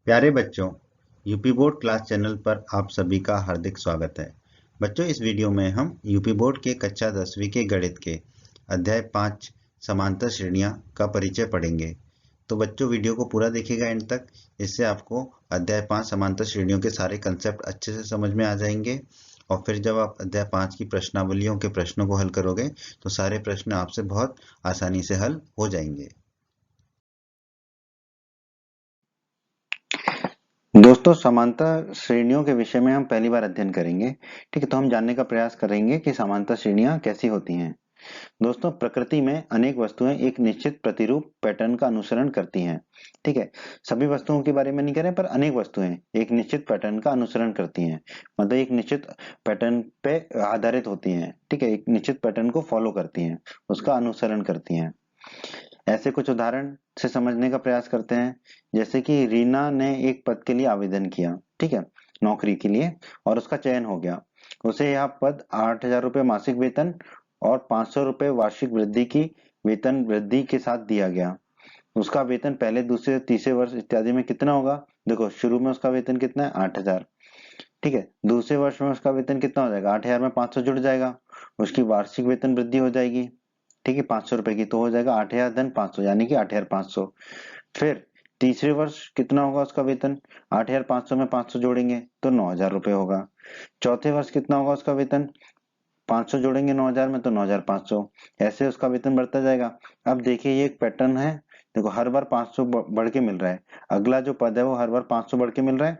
प्यारे बच्चों, UP board class channel पर आप सभी का हार्दिक स्वागत है। बच्चों, इस वीडियो में हम यूपी बोर्ड के कक्षा 10वीं के गणित के अध्याय 5 समांतर श्रेणियां का परिचय पढ़ेंगे। तो बच्चों, वीडियो को पूरा देखिएगा एंड तक। इससे आपको अध्याय 5 समांतर श्रेणियों के सारे कंसेप्ट अच्छे से समझ में आ जाएंगे। और फिर जब आप अध्याय 5 की प्रश्नावलियों के प्रश्नों को हल करोगे तो सारे प्रश्न आपसे बहुत आसानी से हल हो जाएंगे। दोस्तों, समांतर श्रेणियों के विषय में हम पहली बार अध्ययन करेंगे। ठीक है, तो हम जानने का प्रयास करेंगे कि समांतर श्रेणियां कैसी होती हैं। दोस्तों, प्रकृति में अनेक वस्तुएं एक निश्चित प्रतिरूप पैटर्न का अनुसरण करती हैं। ठीक है, सभी वस्तुओं के बारे में नहीं कह रहे, पर अनेक वस्तुएं एक निश्चित पैटर्न का अनुसरण करती हैं। मतलब एक निश्चित पैटर्न पे आधारित होती हैं। ठीक है, एक निश्चित पैटर्न को फॉलो करती हैं, उसका अनुसरण करती हैं। ऐसे कुछ उदाहरण से समझने का प्रयास करते हैं। जैसे कि रीना ने एक पद के लिए आवेदन किया, ठीक है, नौकरी के लिए, और उसका चयन हो गया। उसे यह पद 8,000 रुपये मासिक वेतन और 500 रुपये वार्षिक वृद्धि की वेतन वृद्धि के साथ दिया गया। उसका वेतन पहले, दूसरे, तीसरे वर्ष इत्यादि में कितना होगा? देखो, शुरू में उसका वेतन कितना है? 8,000। ठीक है, दूसरे वर्ष में उसका वेतन कितना हो जाएगा? 8,000 में 500 जुड़ जाएगा, उसकी वार्षिक वेतन वृद्धि हो जाएगी। ठीक है, 500 रुपए की, तो हो जाएगा 8,000 धन 500, यानी कि 8,500। फिर तीसरे वर्ष कितना होगा उसका वेतन? 8,500 में 500 जोड़ेंगे तो 9,000 रुपये होगा। चौथे वर्ष कितना होगा उसका वेतन? 500 जोड़ेंगे 9,000 में तो 9,500। ऐसे उसका वेतन बढ़ता जाएगा। अब देखिए, ये एक पैटर्न है। देखो, हर बार 500 बढ़ के मिल रहा है। अगला जो पद है वो हर बार 500 बढ़ के मिल रहा है।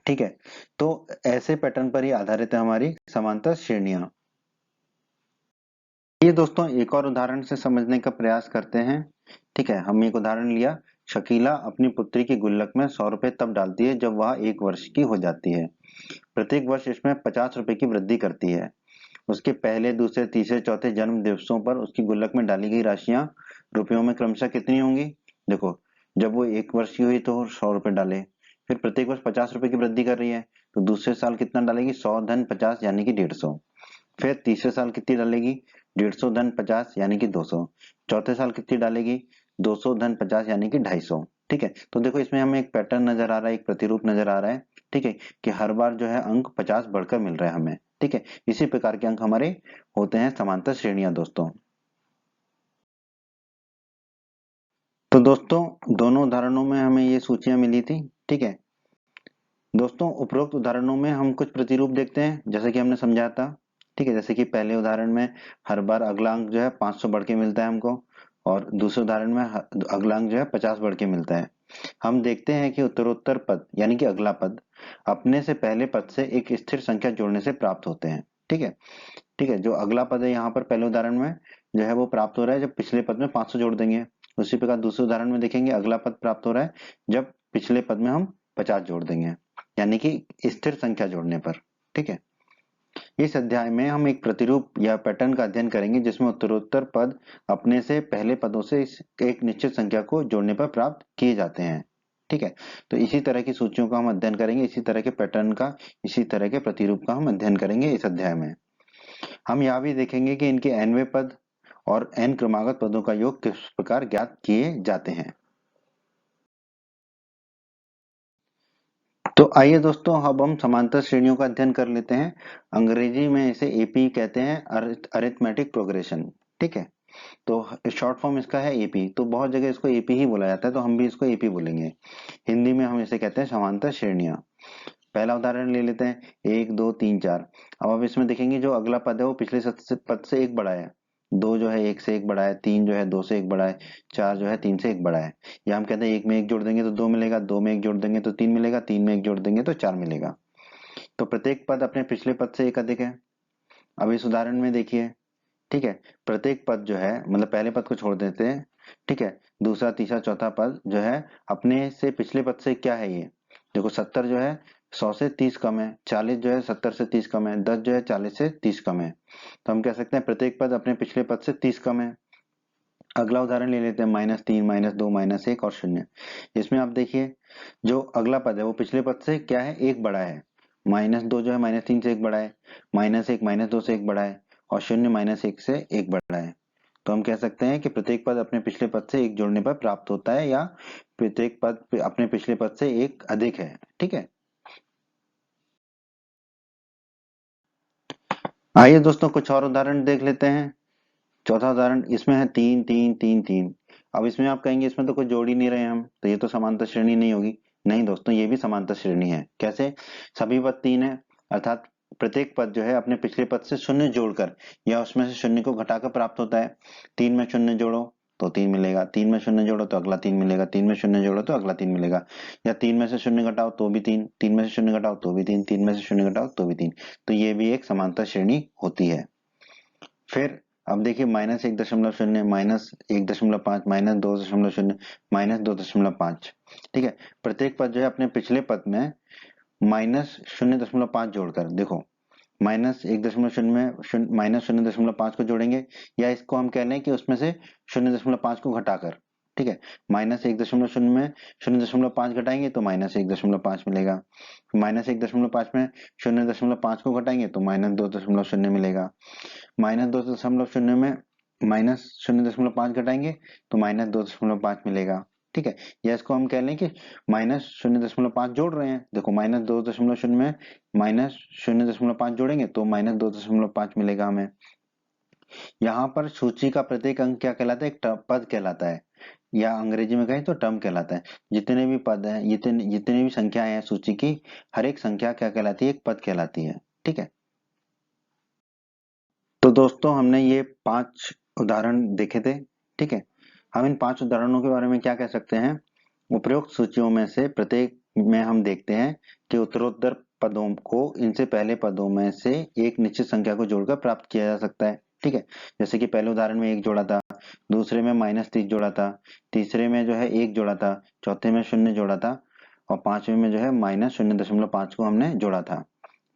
ठीक है, तो ऐसे पैटर्न पर ही आधारित है हमारी समांतर श्रेणियां। ये दोस्तों, एक और उदाहरण से समझने का प्रयास करते हैं। ठीक है, हम एक उदाहरण लिया। शकीला अपनी पुत्री की गुल्लक में 100 रुपए तब डालती है जब वह 1 वर्ष की हो जाती है। प्रत्येक वर्ष इसमें 50 रुपए की वृद्धि करती है। उसके पहले, दूसरे, तीसरे, चौथे जन्म दिवसों पर उसकी गुल्लक में डाली गई राशियां रुपयों में क्रमशः कितनी होंगी? देखो, जब वो 1 वर्ष की हुई तो 100 रुपए डाले। फिर प्रत्येक वर्ष 50 रुपए की वृद्धि कर रही है, तो दूसरे साल कितना डालेगी? 100 धन 50, यानी कि 150। फिर तीसरे साल कितनी डालेगी? 150 धन 50, यानी कि 200। चौथे साल कितनी डालेगी? 200 धन 50, यानी कि 250। ठीक है, तो देखो, इसमें हमें एक पैटर्न नजर आ रहा है, एक प्रतिरूप नजर आ रहा है। ठीक है, कि हर बार जो है अंक 50 बढ़कर मिल रहा है हमें। ठीक है, इसी प्रकार के अंक हमारे होते हैं समांतर श्रेणियां दोस्तों। तो दोस्तों, दोनों उदाहरणों में हमें ये सूचियां मिली थी। ठीक है दोस्तों, उपरोक्त उदाहरणों में हम कुछ प्रतिरूप देखते हैं, जैसे कि हमने समझा था। ठीक है, जैसे कि पहले उदाहरण में हर बार अगला अंक जो है 500 बढ़ के मिलता है हमको, और दूसरे उदाहरण में अगला अंक जो है 50 बढ़ के मिलता है। हम देखते हैं कि उत्तरोत्तर पद, यानी कि अगला पद, अपने से पहले पद से एक स्थिर संख्या जोड़ने से प्राप्त होते हैं। ठीक है, ठीक है, जो अगला पद है यहाँ पर पहले उदाहरण में जो है वो प्राप्त हो रहा है जब पिछले पद में 500 जोड़ देंगे। उसी प्रकार दूसरे उदाहरण में देखेंगे, अगला पद प्राप्त हो रहा है जब पिछले पद में हम 50 जोड़ देंगे, यानी कि स्थिर संख्या जोड़ने पर। ठीक है, इस अध्याय में हम एक प्रतिरूप या पैटर्न का अध्ययन करेंगे जिसमें उत्तरोत्तर पद अपने से पहले पदों से एक निश्चित संख्या को जोड़ने पर प्राप्त किए जाते हैं। ठीक है, तो इसी तरह की सूचियों का हम अध्ययन करेंगे, इसी तरह के पैटर्न का, इसी तरह के प्रतिरूप का हम अध्ययन करेंगे इस अध्याय में। हम यह भी देखेंगे कि इनके nवें पद और n क्रमागत पदों का योग किस प्रकार ज्ञात किए जाते हैं। तो आइए दोस्तों, अब हम समांतर श्रेणियों का अध्ययन कर लेते हैं। अंग्रेजी में इसे एपी कहते हैं, अरिथमेटिक प्रोग्रेशन। ठीक है, तो शॉर्ट फॉर्म इसका है एपी। तो बहुत जगह इसको एपी ही बोला जाता है, तो हम भी इसको एपी बोलेंगे। हिंदी में हम इसे कहते हैं समांतर श्रेणियां। पहला उदाहरण ले लेते हैं, 1, 2, 3, 4। अब इसमें देखेंगे जो अगला पद है वो पिछले पद से एक बड़ा है। 2 जो है 1 से 1 बड़ा है, 3 जो है 2 से 1 बड़ा है, 4 जो है 3 से 1 बड़ा है। या हम कहते हैं 1 में 1 जोड़ देंगे तो 2 मिलेगा, 2 में 1 जोड़ देंगे तो 3 मिलेगा, 3 में 1 जोड़ देंगे तो 4 मिलेगा। तो प्रत्येक पद अपने पिछले पद से एक अधिक है। अब इस उदाहरण में देखिए, ठीक है, प्रत्येक पद जो है, मतलब पहले पद को छोड़ देते हैं। ठीक है, दूसरा, तीसरा, चौथा पद जो है अपने से पिछले पद से क्या है? ये देखो, 70 जो है 100 से 30 कम है, 40 जो है 70 से 30 कम है, 10 जो है 40 से 30 कम है। तो हम कह सकते हैं प्रत्येक पद अपने पिछले पद से 30 कम है। अगला उदाहरण ले लेते हैं, -3, -2, -1 और 0। इसमें आप देखिए, जो अगला पद है वो पिछले पद से क्या है? एक बड़ा है। -2 जो है -3 से एक बड़ा है, -1 -2 से एक बड़ा है, और 0 -1 से एक बड़ा है। तो हम कह सकते हैं कि प्रत्येक पद अपने पिछले पद से एक जोड़ने पर प्राप्त होता है या प्रत्येक पद अपने पिछले पद से एक अधिक है। ठीक है, आइए दोस्तों कुछ और उदाहरण देख लेते हैं। चौथा उदाहरण, इसमें है 3 3 3 3। अब इसमें आप कहेंगे इसमें तो कोई जोड़ ही नहीं रहे हम, तो ये तो समांतर श्रेणी नहीं होगी। नहीं दोस्तों, ये भी समांतर श्रेणी है। कैसे? सभी पद 3 है, अर्थात प्रत्येक पद जो है अपने पिछले पद से शून्य जोड़कर या उसमें से शून्य को घटाकर प्राप्त होता है। 3 में शून्य जोड़ो तो 3 मिलेगा, 3 में शून्य जोड़ो तो अगला 3 मिलेगा, 3 में शून्य जोड़ो तो अगला 3 मिलेगा, या 3 में से शून्य घटाओ तो भी 3, 3 में से शून्य घटाओ तो भी 3, 3 में से शून्य घटाओ तो भी 3। तो ये भी एक समांतर श्रेणी होती है। फिर अब देखिए -1.0, -1.5, -2.0, -2.5। ठीक है, प्रत्येक पद जो है अपने पिछले पद में -0.5 जोड़कर, देखो -1.0 में -0.5 को जोड़ेंगे, या इसको हम कह लें कि उसमें से 0.5 को घटाकर। ठीक है, -1.0 में 0.5 घटाएंगे तो -1.5 मिलेगा, -1.5 में 0.5 को घटाएंगे तो -2.0 मिलेगा, -2.0 में -0.5 घटाएंगे तो -2.5 मिलेगा। ठीक है, या इसको हम कह लें कि -0.5 जोड़ रहे हैं, देखो -2.0 में -0.5 जोड़ेंगे तो -2.5 मिलेगा हमें। यहाँ पर सूची का प्रत्येक अंक क्या कहलाता है? एक पद कहलाता है, या अंग्रेजी में कहें तो टर्म कहलाता है। जितने भी पद हैं, जितनी भी संख्याएं हैं सूची की, हर एक संख्या क्या कहलाती है? एक पद कहलाती है। ठीक है, तो दोस्तों हमने ये 5 उदाहरण देखे थे। ठीक है, हम इन 5 उदाहरणों के बारे में क्या कह सकते हैं? उपरोक्त सूचियों में से प्रत्येक में हम देखते हैं कि उत्तरोत्तर पदों को इनसे पहले पदों में से एक निश्चित संख्या को जोड़कर प्राप्त किया जा सकता है। ठीक है, जैसे कि पहले उदाहरण में 1 जोड़ा था, दूसरे में -30 जोड़ा था, तीसरे में जो है 1 जोड़ा था, चौथे में 0 जोड़ा था, और पांचवें में जो है -0.5 को हमने जोड़ा था।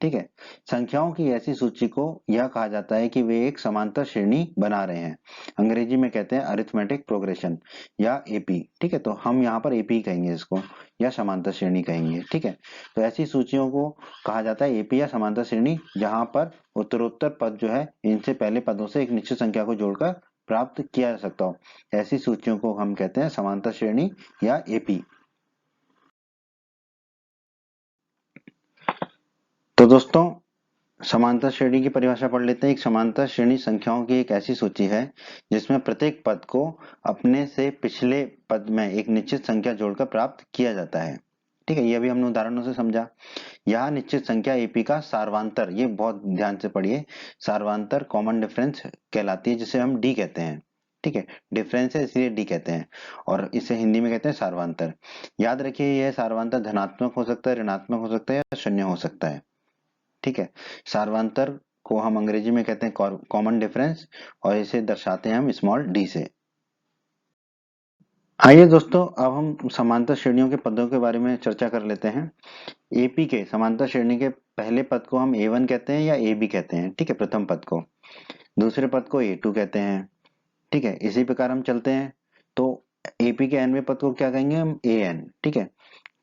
ठीक है, संख्याओं की ऐसी सूची को यह कहा जाता है कि वे एक समांतर श्रेणी बना रहे हैं। अंग्रेजी में कहते हैं अरिथमेटिक प्रोग्रेशन या एपी। ठीक है, तो हम यहाँ पर एपी कहेंगे इसको, या समांतर श्रेणी कहेंगे। ठीक है, तो ऐसी सूचियों को कहा जाता है एपी या समांतर श्रेणी, जहां पर उत्तरोत्तर पद जो है इनसे पहले पदों से एक निश्चित संख्या को जोड़कर प्राप्त किया जा सकता हो। ऐसी सूचियों को हम कहते हैं समांतर श्रेणी या एपी। तो दोस्तों समांतर श्रेणी की परिभाषा पढ़ लेते हैं। एक समांतर श्रेणी संख्याओं की एक ऐसी सूची है जिसमें प्रत्येक पद को अपने से पिछले पद में एक निश्चित संख्या जोड़कर प्राप्त किया जाता है। ठीक है, ये भी हमने उदाहरणों से समझा। यह निश्चित संख्या एपी का सार्वंतर, ये बहुत ध्यान से पढ़िए, सार्वंतर कॉमन डिफरेंस कहलाती है, जिसे हम डी कहते हैं। ठीक है, डिफरेंस है इसलिए डी कहते हैं, और इसे हिंदी में कहते हैं सार्वंतर। याद रखिए यह सार्वंतर धनात्मक हो सकता है, ऋणात्मक हो सकता है, या शून्य हो सकता है। ठीक है, सार्वंतर को हम अंग्रेजी में कहते हैं कॉमन डिफरेंस, और इसे दर्शाते हैं हम स्मॉल डी से। आइए दोस्तों अब हम समांतर श्रेणियों के पदों के बारे में चर्चा कर लेते हैं। एपी के समांतर श्रेणी के पहले पद को हम ए1 कहते हैं या ए बी कहते हैं। ठीक है, प्रथम पद को, दूसरे पद को ए2 कहते हैं। ठीक है, इसी प्रकार हम चलते हैं तो एपी के nवें पद को क्या कहेंगे? हम ए एन। ठीक है,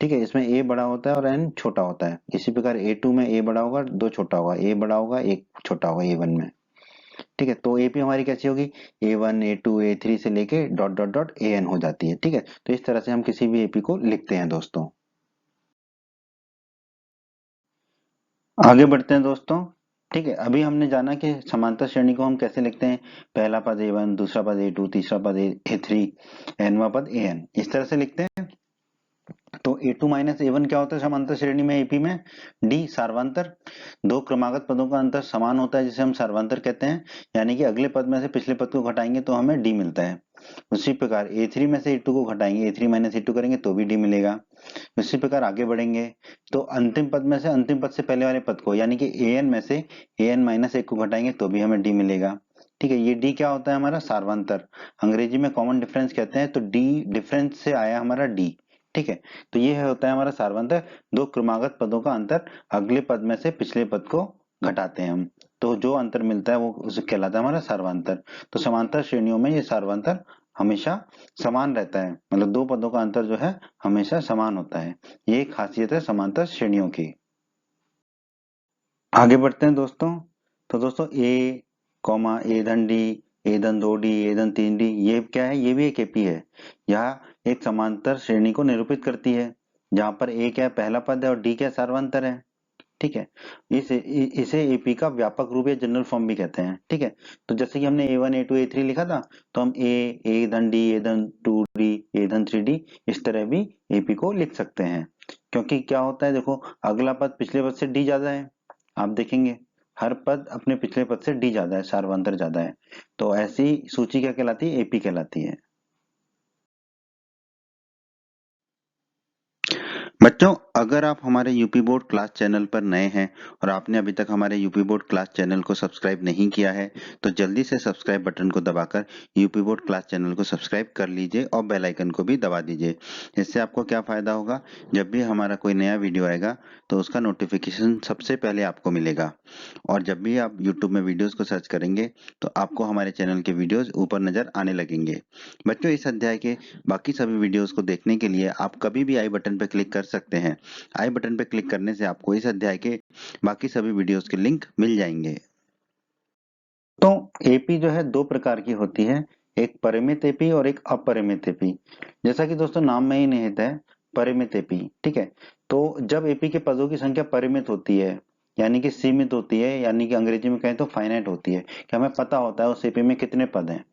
ठीक है, इसमें ए बड़ा होता है और एन छोटा होता है। इसी प्रकार ए2 में ए बड़ा होगा, 2 छोटा होगा, ए बड़ा होगा, 1 छोटा होगा ए1 में। ठीक है, तो एपी हमारी कैसी होगी? ए1 ए2 ए3 से लेके dot dot dot A N हो जाती है। ठीक है, तो इस तरह से हम किसी भी एपी को लिखते हैं दोस्तों। आगे बढ़ते हैं दोस्तों। ठीक है, अभी हमने जाना कि समांतर श्रेणी को हम कैसे लिखते हैं। पहला पद ए1, दूसरा पद ए2, तीसरा पद ए3, एनवा पद ए एन, इस तरह से लिखते हैं। तो ए2 माइनस ए1 क्या होता है समांतर श्रेणी में एपी में? डी सार्वंतर। दो क्रमागत पदों का अंतर समान होता है जिसे हम सार्वंतर कहते हैं, यानी कि अगले पद में से पिछले पद को घटाएंगे तो हमें डी मिलता है। उसी प्रकार ए3 में से ए2 को घटाएंगे, ए3 माइनस ए2 करेंगे तो भी डी मिलेगा। उसी प्रकार आगे बढ़ेंगे तो अंतिम पद में से अंतिम पद से पहले वाले पद को, यानी कि एन में से एन माइनस 1 को घटाएंगे तो भी हमें डी मिलेगा। ठीक है, ये डी क्या होता है? हमारा सार्वंतर, अंग्रेजी में कॉमन डिफरेंस कहते हैं। तो डी डिफरेंस से आया हमारा डी। ठीक है, तो ये होता है हमारा सार्वंतर, दो क्रमागत पदों का अंतर, अगले पद में से पिछले पद को घटाते हैं हम, तो जो अंतर मिलता है वो उसे कहलाता है हमारा सार्वंतर। तो समांतर श्रेणियों में ये सार्वंतर हमेशा समान रहता है, मतलब दो पदों का अंतर जो है हमेशा समान होता है। ये एक खासियत है समांतर श्रेणियों की। आगे बढ़ते हैं दोस्तों। तो दोस्तों ए कॉमा ए धन डी ए धन 2d ए धन 3d, ये क्या है, ये भी एक एपी है। यह एक समांतर श्रेणी को निरूपित करती है जहां पर ए क्या है, पहला पद है, और डी क्या है, सार्वंतर है। ठीक है, इसे एपी का व्यापक रूप या जनरल फॉर्म भी कहते हैं। ठीक है, तो जैसे कि हमने A1 A2 A3 लिखा था, तो हम ए धन डी ए धन 2d ए धन 3d इस तरह भी एपी को लिख सकते हैं। क्योंकि क्या होता है, देखो अगला पद पिछले पद से डी ज्यादा है, आप देखेंगे हर पद अपने पिछले पद से डी ज्यादा है, सार्वंतर ज्यादा है, तो ऐसी सूची क्या कहलाती है, एपी कहलाती है। बच्चों, अगर आप हमारे यूपी बोर्ड क्लास चैनल पर नए हैं और आपने अभी तक हमारे यूपी बोर्ड क्लास चैनल को सब्सक्राइब नहीं किया है, तो जल्दी से सब्सक्राइब बटन को दबाकर यूपी बोर्ड क्लास चैनल को सब्सक्राइब कर लीजिए और बेल आइकन को भी दबा दीजिए। इससे आपको क्या फायदा होगा, जब भी हमारा कोई नया वीडियो आएगा तो उसका नोटिफिकेशन सबसे पहले आपको मिलेगा, और जब भी आप यूट्यूब में वीडियोज को सर्च करेंगे तो आपको हमारे चैनल के वीडियोज ऊपर नजर आने लगेंगे। बच्चों, इस अध्याय के बाकी सभी वीडियोस को देखने के लिए आप कभी भी आई बटन पर क्लिक कर सकते हैं। आई बटन पर क्लिक करने से आपको इस अध्याय के बाकी सभी वीडियोस के लिंक मिल जाएंगे। तो एपी जो है दो प्रकार की होती है, एक परिमित एपी और एक अपरिमित एपी। जैसा कि दोस्तों नाम में ही निहित है, परिमित एपी। ठीक है, तो जब एपी के पदों की संख्या परिमित होती है, यानी कि सीमित होती है, यानी कि अंग्रेजी में कहें तो फाइनाइट होती है, कि हमें पता होता है उस एपी में कितने पद हैं,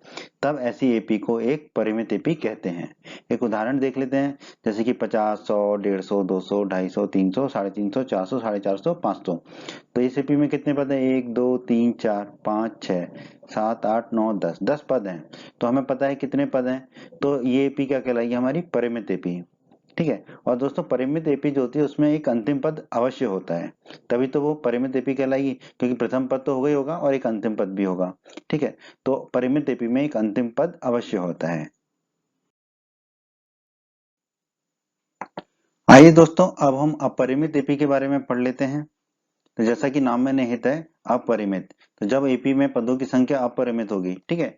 तब ऐसी एपी को एक परिमित एपी कहते हैं। एक उदाहरण देख लेते हैं, जैसे कि 50, 100, 150, 200, 250, 300, 350, 400, 450, 500। तो इस एपी में कितने पद हैं, 1 2 3 4 5 6 7 8 9 10, 10 पद हैं। तो हमें पता है कितने पद हैं, तो ये एपी क्या कहलाएगी, हमारी परिमित एपी। ठीक है, और दोस्तों परिमित एपी जो होती है उसमें एक अंतिम पद अवश्य होता है, तभी तो वो परिमित एपी कहलाएगी, क्योंकि प्रथम पद तो होगा ही होगा और एक अंतिम पद भी होगा। ठीक है, तो परिमित एपी में एक अंतिम पद अवश्य होता है। आइए दोस्तों, अब हम अपरिमित एपी के बारे में पढ़ लेते हैं। तो जैसा कि नाम में निहित है, अपरिमित, तो जब एपी में पदों की संख्या अपरिमित होगी, ठीक है,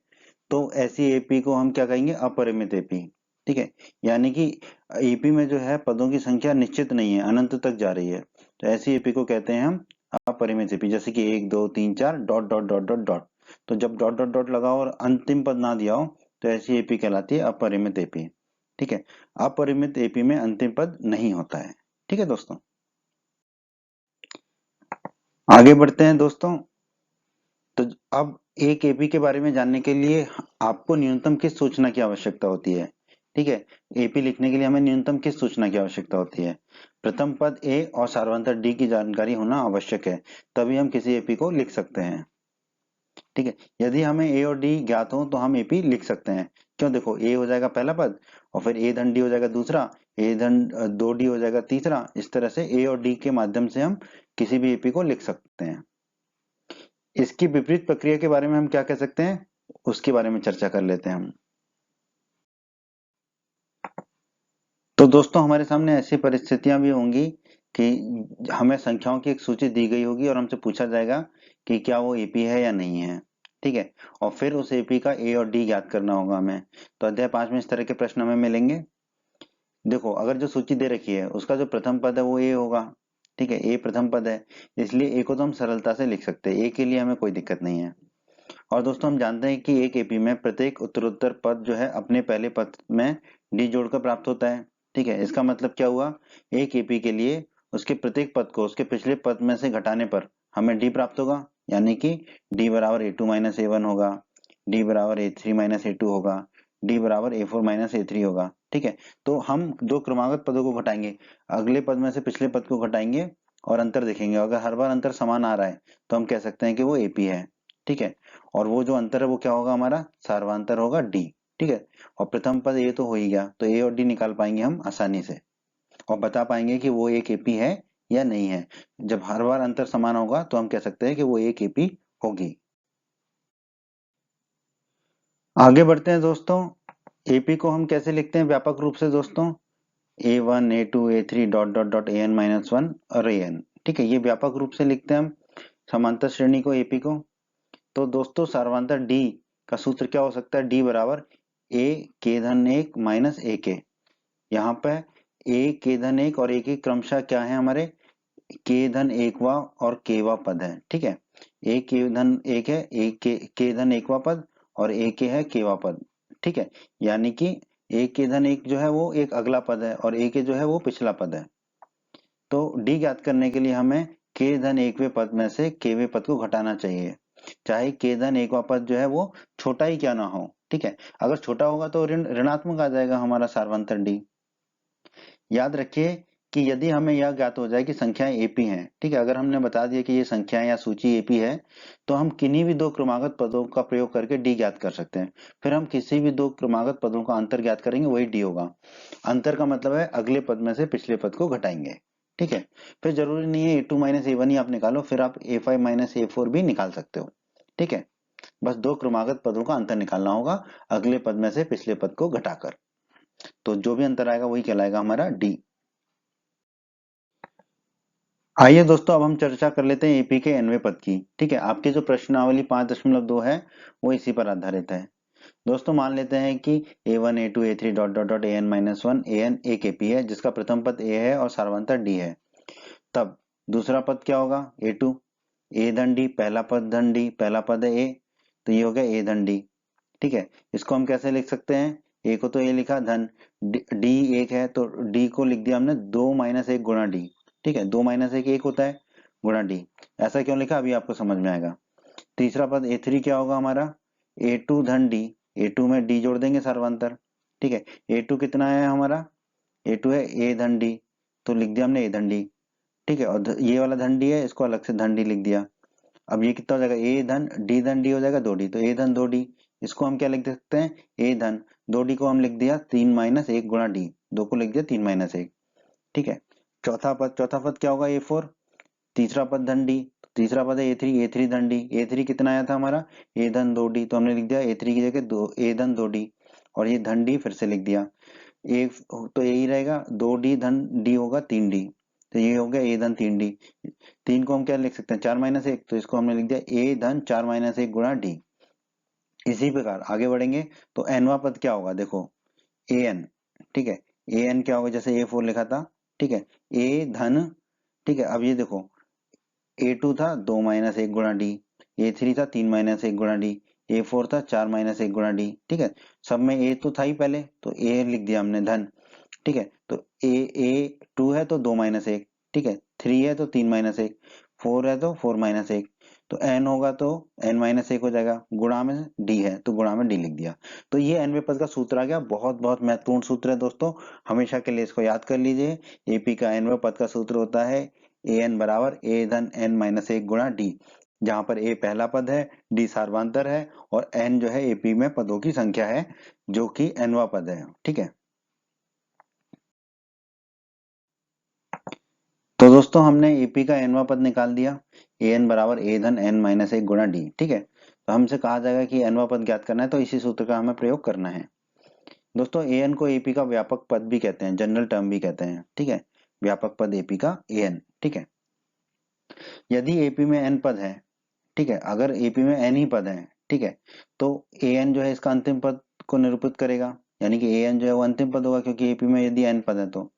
तो ऐसी एपी को हम क्या कहेंगे, अपरिमित एपी। ठीक है, यानी कि एपी में जो है पदों की संख्या निश्चित नहीं है, अनंत तक जा रही है, तो ऐसी एपी को कहते हैं हम अपरिमित एपी। जैसे कि 1 2 3 4 dot dot dot dot dot, तो जब डॉट डॉट डॉट लगाओ और अंतिम पद ना दिया हो, तो ऐसी एपी कहलाती है अपरिमित एपी। ठीक है, अपरिमित एपी में अंतिम पद नहीं होता है। ठीक है दोस्तों, आगे बढ़ते हैं दोस्तों। तो अब एक एपी के बारे में जानने के लिए आपको न्यूनतम किस सूचना की आवश्यकता होती है। ठीक है, एपी लिखने के लिए हमें न्यूनतम किस सूचना की आवश्यकता होती है, प्रथम पद ए और सार्वंतर डी की जानकारी होना आवश्यक है, तभी हम किसी एपी को लिख सकते हैं। ठीक है, यदि हमें ए और डी ज्ञात हो तो हम एपी लिख सकते हैं। क्यों, देखो ए हो जाएगा पहला पद, और फिर ए धन डी हो जाएगा दूसरा, ए धन 2d हो जाएगा तीसरा, इस तरह से ए और डी के माध्यम से हम किसी भी एपी को लिख सकते हैं। इसकी विपरीत प्रक्रिया के बारे में हम क्या कह सकते हैं, उसके बारे में चर्चा कर लेते हैं हम। तो दोस्तों, हमारे सामने ऐसी परिस्थितियां भी होंगी कि हमें संख्याओं की एक सूची दी गई होगी और हमसे पूछा जाएगा कि क्या वो एपी है या नहीं है। ठीक है, और फिर उस एपी का ए और डी ज्ञात करना होगा हमें। तो अध्याय 5 में इस तरह के प्रश्न हमें मिलेंगे। देखो, अगर जो सूची दे रखी है उसका जो प्रथम पद है वो ए होगा। ठीक है, ए प्रथम पद है, इसलिए ए को तो हम सरलता से लिख सकते हैं, ए के लिए हमें कोई दिक्कत नहीं है। और दोस्तों, हम जानते हैं कि एक एपी में प्रत्येक उत्तरोत्तर पद जो है अपने पहले पद में डी जोड़कर प्राप्त होता है। ठीक है, इसका मतलब क्या हुआ, एक एपी के लिए उसके प्रत्येक पद को उसके पिछले पद में से घटाने पर हमें डी प्राप्त होगा, यानी कि डी बराबर ए टू माइनस ए वन होगा, डी बराबर ए थ्री माइनस ए टू होगा, डी बराबर ए फोर माइनस ए थ्री होगा। ठीक है, तो हम दो क्रमागत पदों को घटाएंगे, अगले पद में से पिछले पद को घटाएंगे और अंतर देखेंगे, अगर हर बार अंतर समान आ रहा है तो हम कह सकते हैं कि वो एपी है। ठीक है, और वो जो अंतर है वो क्या होगा, हमारा सार्वंतर होगा डी। ठीक है, और प्रथम पद ए तो हो ही गया, तो ए और डी निकाल पाएंगे हम आसानी से और बता पाएंगे कि वो एक एपी है या नहीं है। जब हर बार अंतर समान होगा तो हम कह सकते हैं कि वो एक एपी होगी। आगे बढ़ते हैं दोस्तों, एपी को हम कैसे लिखते हैं व्यापक रूप से दोस्तों, A1 A2 A3 dot dot dot an minus one और an। ठीक है, ये व्यापक रूप से लिखते हैं हम समांतर श्रेणी को, एपी को। तो दोस्तों, सार्वंतर डी का सूत्र क्या हो सकता है, डी बराबर ए के धन एक माइनस ए के। यहाँ पे ए के धन एक और ए के क्रमशः क्या है हमारे, के धन एकवा और केवा पद है। ठीक है, ए के धन एक है, ए के धन एकवा पद और ए के है केवा पद, ठीक है, यानी कि ए के धन एक जो है वो एक अगला पद है और ए के जो है वो पिछला पद है। तो डी ज्ञात करने के लिए हमें के धन एकवें पद में से केवें पद को घटाना चाहिए, चाहे के धन एकवा पद जो है वो छोटा ही क्या ना हो, ठीक है। अगर छोटा होगा तो ऋणात्मक आ जाएगा हमारा सार्वंतर डी। याद रखिए कि यदि हमें यह ज्ञात हो जाए कि संख्याएं एपी हैं, ठीक है, अगर हमने बता दिया कि ये संख्याएं या सूची एपी है, तो हम किन्हीं भी दो क्रमागत पदों का प्रयोग करके डी ज्ञात कर सकते हैं। फिर हम किसी भी दो क्रमागत पदों का अंतर ज्ञात करेंगे, वही डी होगा। अंतर का मतलब है अगले पद में से पिछले पद को घटाएंगे, ठीक है। फिर जरूरी नहीं है ए2 माइनस ए1 ही आप निकालो, फिर आप ए5 माइनस ए4 भी निकाल सकते हो, ठीक है। बस दो क्रमागत पदों का अंतर निकालना होगा अगले पद में से पिछले पद को घटाकर, तो जो भी अंतर आएगा वही कहलाएगा हमारा डी। आइए दोस्तों, अब हम चर्चा कर लेते हैं एपी के एनवें पद की, ठीक है। आपके जो प्रश्नावली 5.2 है वो इसी पर आधारित है। दोस्तों मान लेते हैं कि a1 a2 a3 dot dot dot an minus one an एक एपी है जिसका प्रथम पद a है और सार्वंतर d है। तब दूसरा पद क्या होगा, a2 a धन d, पहला पद धन d, पहला पद है a, तो ये हो गया a धन d, ठीक है। इसको हम कैसे लिख सकते हैं, a को तो a लिखा, धन d एक है तो d को लिख दिया हमने 2 माइनस एक गुणा d, ठीक है। 2 माइनस एक एक होता है गुणा d, ऐसा क्यों लिखा अभी आपको समझ में आएगा। तीसरा पद a3 क्या होगा हमारा, a2 धन d, a2 में d जोड़ देंगे सार्वंतर, ठीक है। a2 कितना है हमारा, a2 है a धन d, तो लिख दिया हमने a धन d, ठीक है। और ये वाला धन d है, इसको अलग से धन d लिख दिया। अब ये कितना हो जाएगा, a धन d हो जाएगा 2d, तो a धन 2d, इसको हम क्या लिख सकते हैं, a धन 2d को हम लिख दिया 3 माइनस एक गुणा d, 2 को लिख दिया 3 माइनस एक, ठीक है। चौथा पद क्या होगा, a4, तीसरा पद धन d, तीसरा पद है a3 धन d, a3 कितना आया था हमारा, a धन 2d, तो हमने लिख दिया a3 की जगह a धन 2d, और ये धन d फिर से लिख दिया। एक तो यही रहेगा, 2d धन d होगा 3d, तो ये हो गया a धन 3d। 3 को हम क्या लिख सकते हैं, 4 माइनस एक, तो इसको हमने लिख दिया a धन 4 माइनस एक गुणा d। इसी प्रकार आगे बढ़ेंगे तो nवा पद क्या होगा, देखो an, ठीक है। an क्या होगा, जैसे a4 लिखा था, ठीक है, a धन, ठीक है। अब ये देखो a2 था 2 माइनस एक गुणा d, a3 था 3 माइनस एक गुणा d, a4 था 4 माइनस एक गुणा d, ठीक है। सब में a तो था ही पहले, तो a लिख दिया हमने धन, ठीक है। तो a2 है तो 2 माइनस एक, ठीक है। 3 है तो 3 माइनस एक, 4 है तो 4 माइनस एक, तो n होगा तो n माइनस एक हो जाएगा, गुणा में d है तो गुणा में d लिख दिया। तो ये nवें पद का सूत्र आ गया, बहुत बहुत महत्वपूर्ण सूत्र है दोस्तों, हमेशा के लिए इसको याद कर लीजिए। एपी का nवें पद का सूत्र होता है an बराबर a धन n माइनस एक गुणा d, जहां पर a पहला पद है, d सार्वंतर है और n जो है एपी में पदों की संख्या है जो कि nवा पद है, ठीक है। तो दोस्तों हमने एपी का nवा पद निकाल दिया, an बराबर a धन n माइनस एक गुणा d, ठीक है। तो हमसे कहा जाएगा कि nवा पद ज्ञात करना है, तो इसी सूत्र का हमें प्रयोग करना है। दोस्तों an को एपी का व्यापक पद भी कहते हैं, जनरल टर्म भी कहते हैं, ठीक है। व्यापक पद एपी का an, ठीक है। यदि एपी में n पद है, ठीक है, अगर एपी में n ही पद है, ठीक है, तो an जो है इसका अंतिम पद को निरूपित करेगा, यानी कि an जो है वो अंतिम पद होगा, क्योंकि एपी में यदि n पद है तो,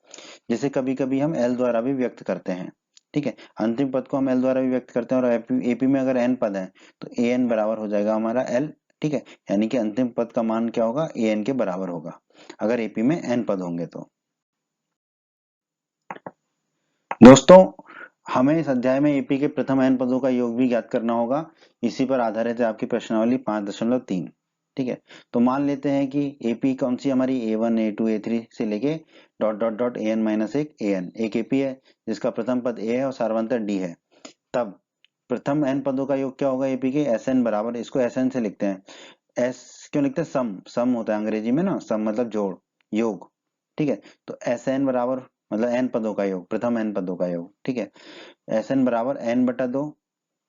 जिसे कभी कभी हम l द्वारा भी व्यक्त करते हैं, ठीक है। अंतिम पद को हम l द्वारा भी व्यक्त करते हैं, और एपी में अगर n पद है तो an बराबर हो जाएगा हमारा l, ठीक है। यानी कि अंतिम पद का मान क्या होगा, an के बराबर होगा अगर एपी में n पद होंगे तो। दोस्तों हमें इस अध्याय में एपी के प्रथम n पदों का योग भी ज्ञात करना होगा, इसी पर आधारित है आपकी प्रश्नावली 5.3, ठीक है। तो मान लेते हैं कि एपी कौन सी हमारी a1 a2 a3 से लेके dot dot dot an minus एक एपी है जिसका प्रथम पद a है और सार्वंतर d है। तब प्रथम n पदों का योग क्या होगा एपी के, sn बराबर, इसको sn से लिखते हैं, s क्यों लिखते हैं, सम, सम होता है अंग्रेजी में ना, सम मतलब जोड़, योग, ठीक है। तो sn बराबर मतलब n पदों का योग, प्रथम n पदों का योग, ठीक है। sn बराबर n बटा 2,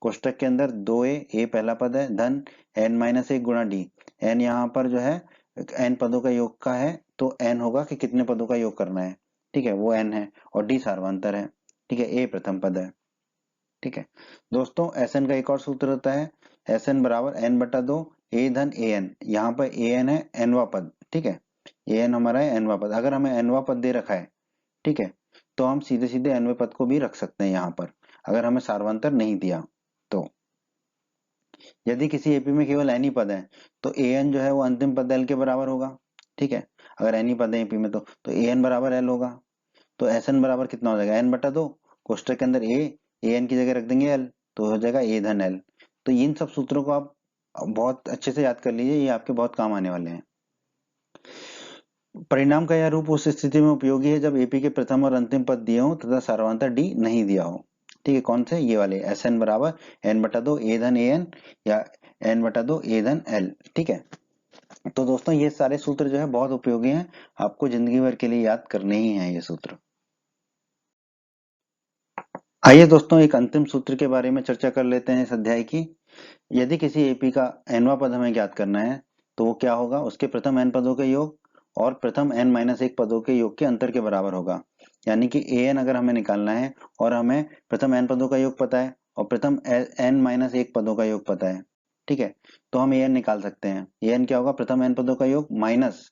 कोष्टक के अंदर 2a, a पहला पद है, धन n माइनस एक गुणा d, n यहाँ पर जो है n पदों का योग का है, तो n होगा कि कितने पदों का योग करना है, ठीक है, वो n है, और d सार्वंतर है, ठीक है, a प्रथम पद है, ठीक है। दोस्तों sn का एक और सूत्र होता है, sn बराबर n बटा 2 a धन an, यहाँ पर an है nवा पद, ठीक है। an हमारा है nवा पद, अगर हमें nवा पद दे रखा है, ठीक है, तो हम सीधे सीधे nवें पद को भी रख सकते हैं यहाँ पर, अगर हमें सार्वंतर नहीं दिया तो। यदि किसी एपी में केवल एन ही पद है तो एन जो है वो अंतिम पद एल के बराबर होगा। ठीक है, अगर एन ही पद है एपी में तो एन बराबर एल होगा। तो एस एन बराबर कितना हो जाएगा, एन बटा 2, कोष्टक के अंदर ए एन की जगह रख देंगे एल, तो हो जाएगा ए धन एल। तो इन सब सूत्रों को आप बहुत अच्छे से याद कर लीजिए, ये आपके बहुत काम आने वाले हैं। परिणाम का यह रूप उस स्थिति में उपयोगी है जब एपी के प्रथम और अंतिम पद दिए हों तथा सार्वधातुक डी नहीं दिया हो। ठीक है, कौन से, ये वाले, एस एन बराबर एन बटा 2 ए धन ए एन या एन बटा 2 ए धन एल। ठीक है, तो दोस्तों ये सारे सूत्र जो है बहुत उपयोगी हैं, आपको जिंदगी भर के लिए याद करने ही हैं ये सूत्र। आइए दोस्तों एक अंतिम सूत्र के बारे में चर्चा कर लेते हैं इस अध्याय की। यदि किसी एपी का nवां पद हमें ज्ञात करना है तो वो क्या होगा, उसके प्रथम n पदों के योग और प्रथम n माइनस 1 पदों के योग के अंतर के बराबर होगा। यानी कि an अगर हमें निकालना है और हमें प्रथम n पदों का योग पता है और प्रथम n माइनस 1 पदों का योग पता है, ठीक है, तो हम an निकाल सकते हैं। an क्या होगा, प्रथम n पदों का योग माइनस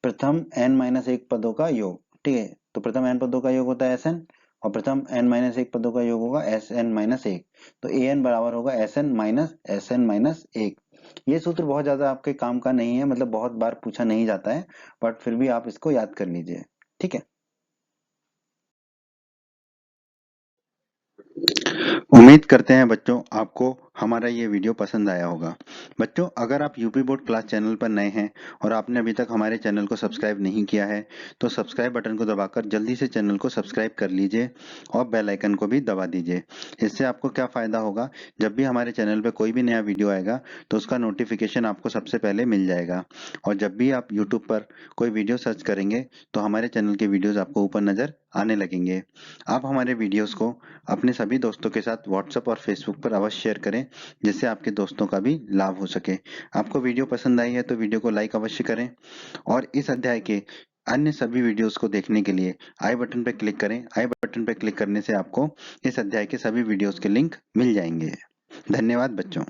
प्रथम n माइनस 1 पदों का योग। ठीक है, तो प्रथम n पदों का योग होता है Sn और प्रथम n माइनस 1 पदों का योग होगा Sn माइनस 1। तो an बराबर होगा Sn माइनस 1। ये सूत्र बहुत ज्यादा आपके काम का नहीं है, मतलब बहुत बार पूछा नहीं जाता है, बट फिर भी आप इसको याद कर लीजिए। ठीक है, उम्मीद करते हैं बच्चों आपको हमारा ये वीडियो पसंद आया होगा। बच्चों अगर आप यूपी बोर्ड क्लास चैनल पर नए हैं और आपने अभी तक हमारे चैनल को सब्सक्राइब नहीं किया है तो सब्सक्राइब बटन को दबाकर जल्दी से चैनल को सब्सक्राइब कर लीजिए और बेल आइकन को भी दबा दीजिए। इससे आपको क्या फ़ायदा होगा, जब भी हमारे चैनल पर कोई भी नया वीडियो आएगा तो उसका नोटिफिकेशन आपको सबसे पहले मिल जाएगा। और जब भी आप यूट्यूब पर कोई वीडियो सर्च करेंगे तो हमारे चैनल के वीडियोज़ आपको ऊपर नज़र आने लगेंगे। आप हमारे वीडियोज़ को अपने सभी दोस्तों के साथ व्हाट्सएप और फेसबुक पर अवश्य शेयर करें जिससे आपके दोस्तों का भी लाभ हो सके। आपको वीडियो पसंद आई है तो वीडियो को लाइक अवश्य करें और इस अध्याय के अन्य सभी वीडियोस को देखने के लिए आई बटन पर क्लिक करें। आई बटन पर क्लिक करने से आपको इस अध्याय के सभी वीडियोस के लिंक मिल जाएंगे। धन्यवाद बच्चों।